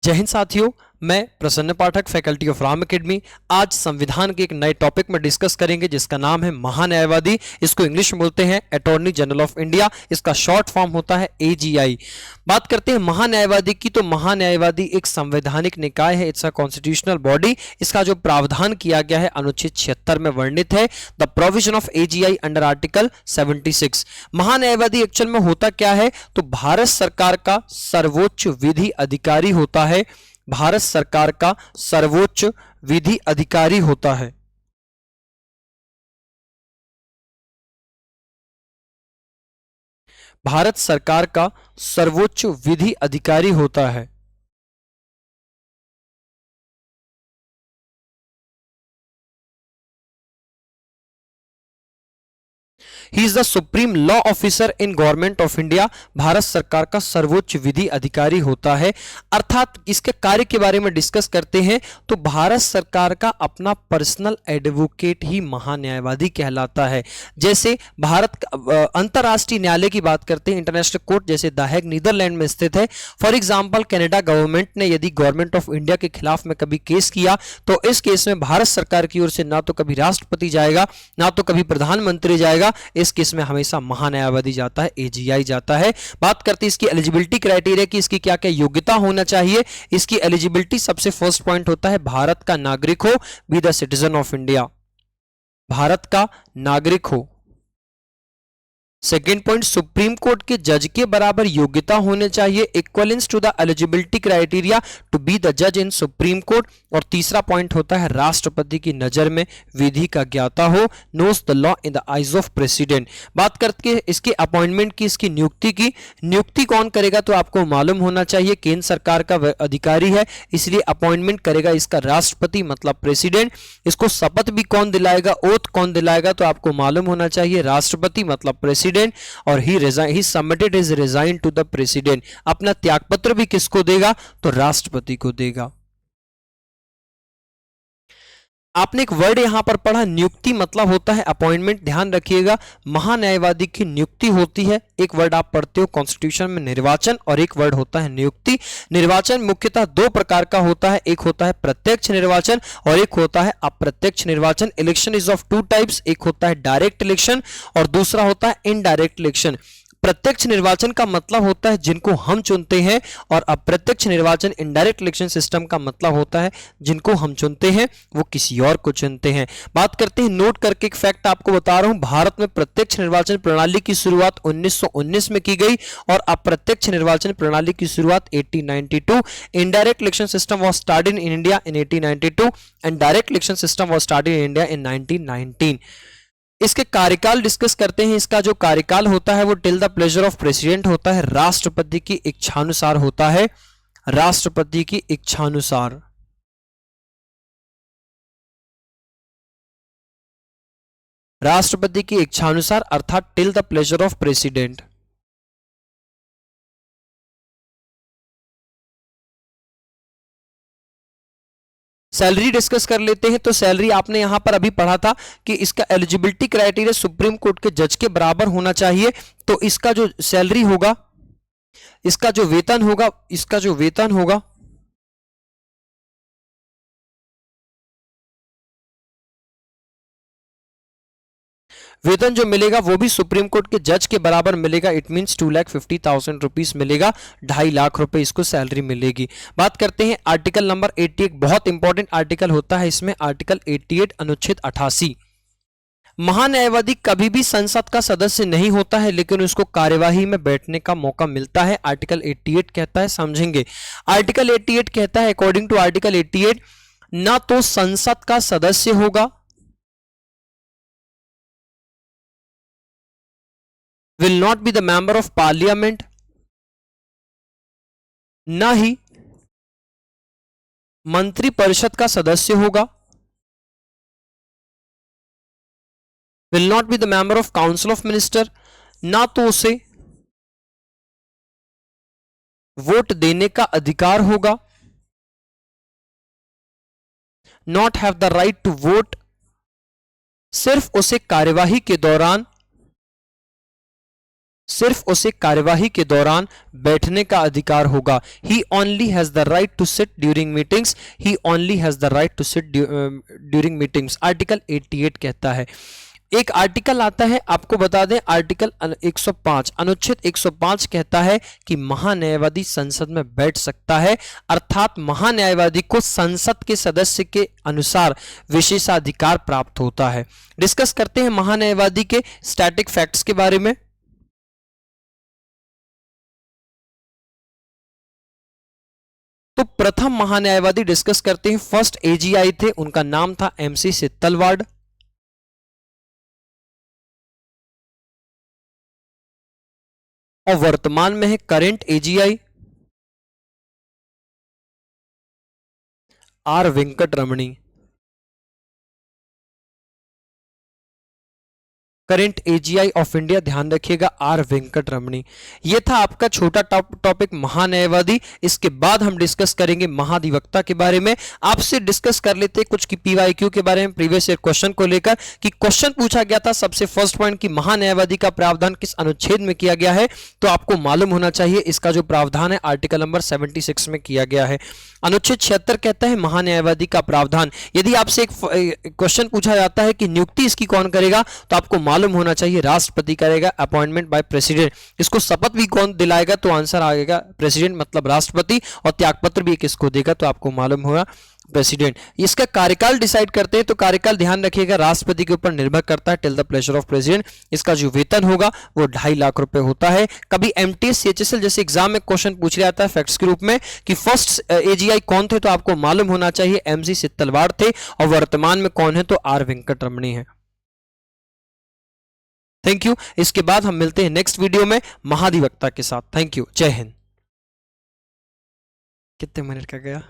जय हिंद साथियों, मैं प्रसन्न पाठक, फैकल्टी ऑफ राम एकेडमी। आज संविधान के एक नए टॉपिक में डिस्कस करेंगे जिसका नाम है महान्यायवादी। इसको इंग्लिश में बोलते हैं अटॉर्नी जनरल ऑफ इंडिया। इसका शॉर्ट फॉर्म होता है AGI। बात करते हैं महान्यायवादी की, तो महान्यायवादी एक संवैधानिक निकाय है। It's a constitutional body. इसका जो प्रावधान किया गया है अनुच्छेद 76 में वर्णित है। The provision of AGI under article 76। महान्यायवादी एक्चुअल में होता क्या है, तो भारत सरकार का सर्वोच्च विधि अधिकारी होता है। भारत सरकार का सर्वोच्च विधि अधिकारी होता है। भारत सरकार का सर्वोच्च विधि अधिकारी होता है। He is the supreme law officer in government of India. Bharat सरकार का सर्वोच्च विधि अधिकारी होता है। अर्थात इसके कार्य के बारे में डिस्कस करते हैं तो भारत सरकार का अपना पर्सनल एडवोकेट ही महान्यायवादी कहलाता है। जैसे भारत अंतरराष्ट्रीय न्यायालय की बात करते हैं, इंटरनेशनल कोर्ट जैसे द हेग नीदरलैंड में स्थित है। फॉर एग्जाम्पल कनाडा गवर्नमेंट ने यदि गवर्नमेंट ऑफ इंडिया के खिलाफ में कभी केस किया तो इस केस में भारत सरकार की ओर से ना तो कभी राष्ट्रपति जाएगा ना तो कभी प्रधानमंत्री जाएगा। इस केस में हमेशा महान्यायवादी जाता है, AGI जाता है। बात करते हैं इसकी एलिजिबिलिटी क्राइटेरिया की, इसकी क्या क्या योग्यता होना चाहिए। इसकी एलिजिबिलिटी सबसे फर्स्ट पॉइंट होता है भारत का नागरिक हो, be the citizen of India. Bharat का नागरिक हो। सेकेंड पॉइंट, सुप्रीम कोर्ट के जज के बराबर योग्यता होने चाहिए, equivalence to the eligibility criteria to be the जज इन सुप्रीम कोर्ट। और तीसरा पॉइंट होता है राष्ट्रपति की नजर में विधि का ज्ञाता हो, knows the law in the eyes of president. बात करके इसके अपॉइंटमेंट की, इसकी नियुक्ति की, नियुक्ति कौन करेगा तो आपको मालूम होना चाहिए, केंद्र सरकार का अधिकारी है इसलिए अपॉइंटमेंट करेगा इसका राष्ट्रपति मतलब प्रेसिडेंट। इसको शपथ भी कौन दिलाएगा, ओथ कौन दिलाएगा तो आपको मालूम होना चाहिए, राष्ट्रपति मतलब प्रेसिडेंट। और he submitted his resign to the president. अपना त्यागपत्र भी किसको देगा तो राष्ट्रपति को देगा। आपने एक वर्ड यहां पर पढ़ा, नियुक्ति मतलब होता है अपॉइंटमेंट। ध्यान रखिएगा, महान्यायवादी की नियुक्ति होती है। एक वर्ड आप पढ़ते हो कॉन्स्टिट्यूशन में निर्वाचन, और एक वर्ड होता है नियुक्ति। निर्वाचन मुख्यतः दो प्रकार का होता है, एक होता है प्रत्यक्ष निर्वाचन और एक होता है अप्रत्यक्ष निर्वाचन। Election is of two types, एक होता है डायरेक्ट इलेक्शन और दूसरा होता है इनडायरेक्ट इलेक्शन। प्रत्यक्ष निर्वाचन का मतलब होता है जिनको हम चुनते हैं, और अप्रत्यक्ष निर्वाचन इनडायरेक्ट इलेक्शन सिस्टम का मतलब होता है जिनको हम चुनते हैं वो किसी और को चुनते हैं। बात करते हैं, नोट करके एक फैक्ट आपको बता रहा हूं, भारत में प्रत्यक्ष निर्वाचन प्रणाली की शुरुआत 1919 में की गई और अप्रत्यक्ष निर्वाचन प्रणाली की शुरुआत 1892। Indirect election system was started in India in 1892 and direct election system was started in India in 1919। इसके कार्यकाल डिस्कस करते हैं। इसका जो कार्यकाल होता है वो till the pleasure of president होता है, राष्ट्रपति की इच्छानुसार होता है, राष्ट्रपति की इच्छानुसार। राष्ट्रपति की इच्छानुसार अर्थात till the pleasure of president. Salary discuss कर लेते हैं। तो सैलरी आपने यहां पर अभी पढ़ा था कि इसका एलिजिबिलिटी क्राइटेरिया सुप्रीम कोर्ट के जज के बराबर होना चाहिए। तो इसका जो सैलरी होगा, इसका जो वेतन होगा, इसका जो वेतन होगा वेतन जो मिलेगा वो भी सुप्रीम कोर्ट के जज के बराबर मिलेगा। इट मींस 2,50,000 रुपीस मिलेगा, 2.5 लाख रुपए इसको सैलरी मिलेगी। बात करते हैं आर्टिकल नंबर 88, बहुत इंपॉर्टेंट आर्टिकल होता है इसमें, आर्टिकल 88 अनुच्छेद 88। महान्यायवादी कभी भी संसद का सदस्य नहीं होता है लेकिन उसको कार्यवाही में बैठने का मौका मिलता है। आर्टिकल 88 कहता है, समझेंगे, आर्टिकल 88 कहता है, अकॉर्डिंग टू आर्टिकल 88 ना तो संसद का सदस्य होगा, will not be the member of parliament, ना ही मंत्री परिषद का सदस्य होगा, will not be the member of council of minister, ना तो उसे वोट देने का अधिकार होगा, not have the right to vote, सिर्फ उसे कार्यवाही के दौरान सिर्फ उसे कार्यवाही के दौरान बैठने का अधिकार होगा। He only has the right to sit during meetings, he only has the right to sit during meetings, article 88 कहता है। एक आर्टिकल आता है, आपको बता दें, आर्टिकल 105, अनुच्छेद 105 कहता है कि महान्यायवादी संसद में बैठ सकता है, अर्थात महान्यायवादी को संसद के सदस्य के अनुसार विशेषाधिकार प्राप्त होता है। डिस्कस करते हैं महान्यायवादी के स्टैटिक फैक्ट्स के बारे में। तो प्रथम महान्यायवादी डिस्कस करते हैं, फर्स्ट एजीआई थे, उनका नाम था एमसी सित्तलवाड़। और वर्तमान में है current AGI are Venkat Ramani. Current AGI of India, ध्यान रखिएगा, आर वेंकट रमणी। ये था आपका छोटा टॉपिक महान्यायवादी। इसके बाद हम डिस्कस करेंगे महाधिवक्ता के बारे में। आपसे डिस्कस कर लेते हैं कुछ की पीवाईक्यू के बारे में, प्रीवियस ईयर क्वेश्चन को लेकर, कि क्वेश्चन पूछा गया था सबसे फर्स्ट पॉइंट कि महान्यायवादी का प्रावधान किस अनुच्छेद में किया गया है। तो आपको मालूम होना चाहिए इसका जो प्रावधान है आर्टिकल नंबर 76 में किया गया है। अनुच्छेद 76 कहता है महान्यायवादी का प्रावधान। यदि आपसे एक क्वेश्चन पूछा जाता है कि नियुक्ति इसकी कौन करेगा, तो आपको मालूम होना चाहिए राष्ट्रपति करेगा, अपॉइंटमेंट बाय प्रेसिडेंट। इसको शपथ भी कौन दिलाएगा, तो आंसर आएगा प्रेसिडेंट, मतलब राष्ट्रपति। और त्यागपत्र भी किसको देगा, तो आपको मालूम होगा प्रेसिडेंट। इसका कार्यकाल डिसाइड करते हैं, तो कार्यकाल ध्यान रखिएगा राष्ट्रपति के ऊपर निर्भर करता है, till the pleasure of president. इसका जो वेतन होगा वो 2.5 लाख रुपए होता है। कभी एमटीएस सीएचएसएल जैसे एग्जाम में क्वेश्चन पूछ लिया जाता है फैक्ट्स के रूप में कि फर्स्ट एजीआई कौन थे, तो आपको मालूम होना चाहिए एमसी सित्तलवाड़ थे। और वर्तमान में कौन है, तो आर वेंकट रमणी है। Thank you. इसके बाद हम मिलते हैं नेक्स्ट वीडियो में महाधिवक्ता के साथ। थैंक यू, जय हिंद। कितने मिनट का गया?